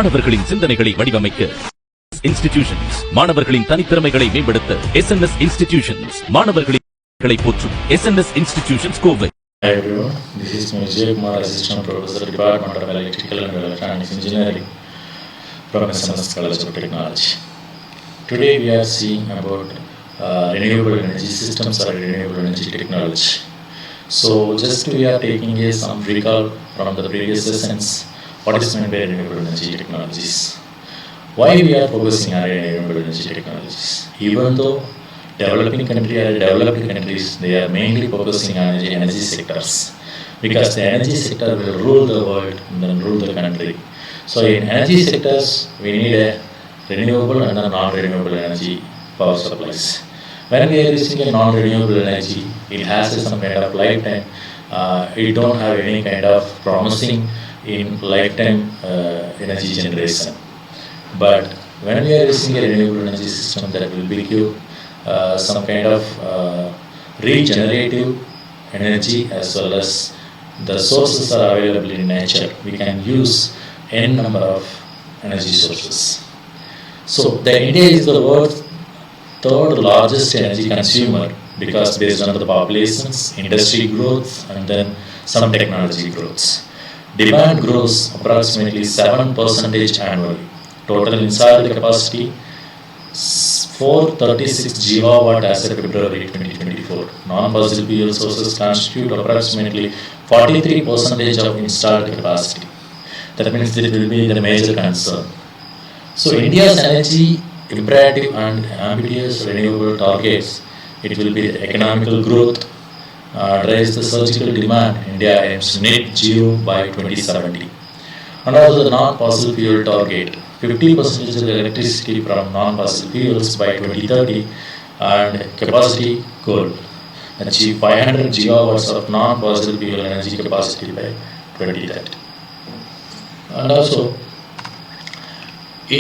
மாணவர்களின் சிந்தனைகளை வடிவமைக்க இன்ஸ்டிடியூஷன்ஸ், மாணவர்களின் தனித்திறமைகளை மேம்படுத்த SNS இன்ஸ்டிடியூஷன்ஸ், மாணவர்களை போற்றும் SNS institutions Kovai. Hi everyone, this is Vijay Kumar, Assistant Professor, Department of Electrical and Electronics Engineering from SNS College of Technology. Today we are seeing about renewable energy systems or renewable energy technology. So just we are taking some recall from the previous sessions, what is meant by renewable energy technologies. Why we are focusing on renewable energy technologies? Even though developing countries or developed countries, they are mainly focusing on energy sectors because the energy sector will rule the world and then rule the country. So in energy sectors, we need a renewable and a non-renewable energy power supplies. When we are using a non-renewable energy, it has some kind of lifetime. It don't have any kind of promising in lifetime energy generation. But when we are using a renewable energy system, that will be give some kind of regenerative energy as well as the sources are available in nature. We can use n number of energy sources. So the India is the world's third largest energy consumer because based on the populations, industry growth and then some technology growths. Demand grows approximately 7% annually. Total installed capacity 436 gigawatt as of February 2024. Non-fossil fuel sources constitute approximately 43% of installed capacity. That means it will be the major concern. So India's energy imperative and ambitious renewable targets, it will be the economical growth, drives the surgical demand. India aims net zero by 2070. And also the non-fossil fuel target, 50% of the electricity from non-fossil fuels by 2030 and capacity goal, achieve 500 gigawatts of non-fossil fuel energy capacity by 2030. And also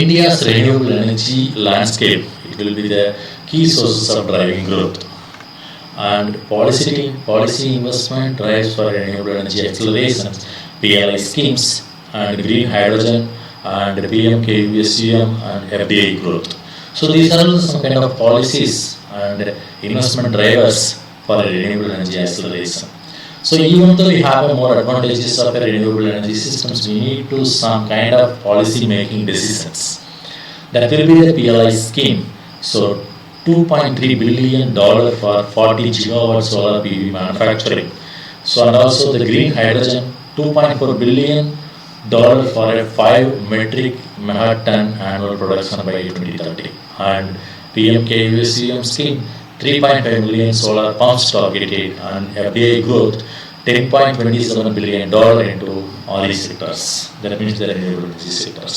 India's renewable energy landscape, it will be the key sources of driving growth. And policy investment drives for renewable energy acceleration, PLI schemes and green hydrogen and PM-KVSUM and FDI growth. So these are some kind of policies and investment drivers for renewable energy acceleration. So even though we have more advantages of renewable energy systems, we need to some kind of policy making decisions. That will be the PLI scheme. So $2.3 billion for 40 gigawatt solar PV manufacturing. So and also the green hydrogen, $2.4 billion for a 5 metric megaton annual production by 2030. And PM-KVSUM scheme, 3.5 million solar pumps targeted and FDI growth, $10.27 billion into all these sectors. That means the renewable energy sectors.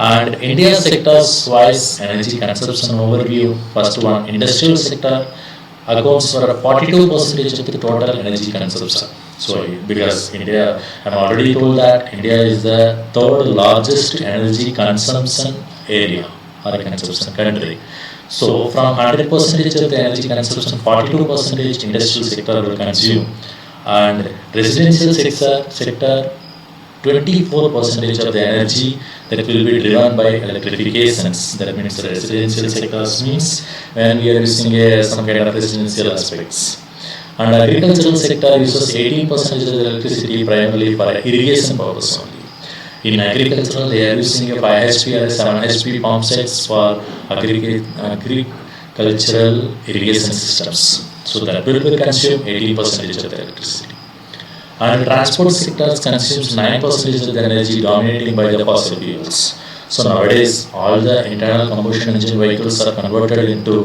And India's sectors wise energy consumption overview. First one, industrial sector accounts for 42% of the total energy consumption. So because India, I have already told that India is the third largest energy consumption area or a consumption country. So from 100% of the energy consumption, 42% industrial sector will consume, and residential sector 24% of the energy that will be driven by electrifications. That means the residential sectors means when we are using some kind of residential aspects. And agricultural sector uses 18% of the electricity primarily for irrigation purpose only. In agricultural, they are using a 5 HP or 7 HP pump sets for agricultural irrigation systems. So that will consume 18% of the electricity. And transport sector consumes 9% of the energy, dominating by the fossil fuels. So nowadays, all the internal combustion engine vehicles are converted into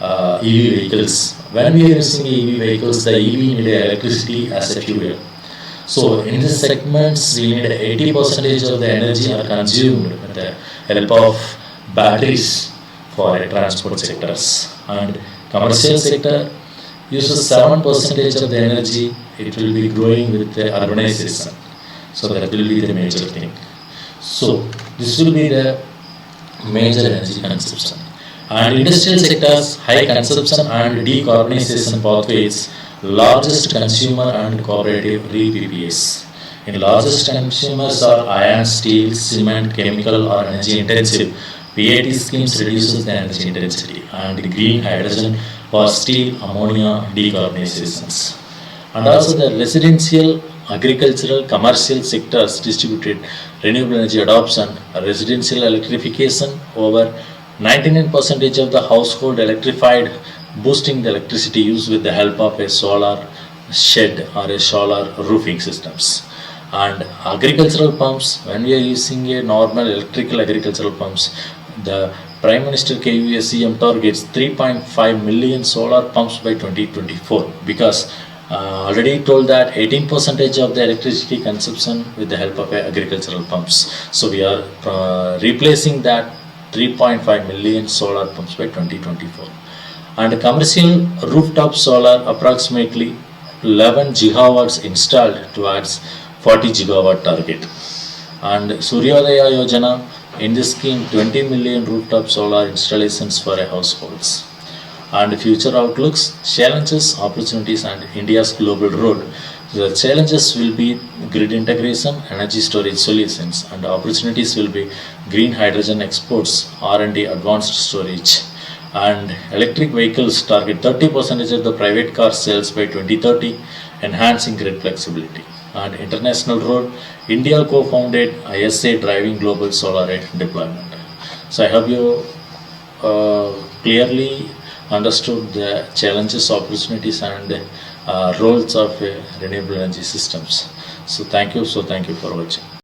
EV vehicles. When we are using EV vehicles, the EV need electricity as a fuel. So in these segments, we need 80% of the energy are consumed with the help of batteries for transport sectors. And commercial sector uses 7% of the energy. It will be growing with the urbanization. So that will be the major thing. So this will be the major energy consumption. And industrial sectors, high consumption and decarbonization pathways, largest consumer and cooperative PPAs. In largest consumers are iron, steel, cement, chemical or energy intensive. PAT schemes reduces the energy intensity, and green hydrogen for steel, ammonia decarbonizations. And also the residential, agricultural, commercial sectors distributed renewable energy adoption, residential electrification over 99% of the household electrified, boosting the electricity use with the help of a solar shed or a solar roofing systems. And agricultural pumps, when we are using a normal electrical agricultural pumps, the Prime Minister KUSCM targets 3.5 million solar pumps by 2024, because already told that 18% of the electricity consumption with the help of agricultural pumps. So we are replacing that 3.5 million solar pumps by 2024. And commercial rooftop solar, approximately 11 gigawatts installed towards 40 gigawatt target. And Suryodaya Yojana, in this scheme 20 million rooftop solar installations for households. And future outlooks, challenges, opportunities and India's global role. The challenges will be grid integration, energy storage solutions, and opportunities will be green hydrogen exports, R&D, advanced storage. And electric vehicles target 30% of the private car sales by 2030, enhancing grid flexibility. And international role, India co-founded ISA driving global solar deployment. So I hope you clearly understood the challenges, opportunities and roles of renewable energy systems. So thank you for watching.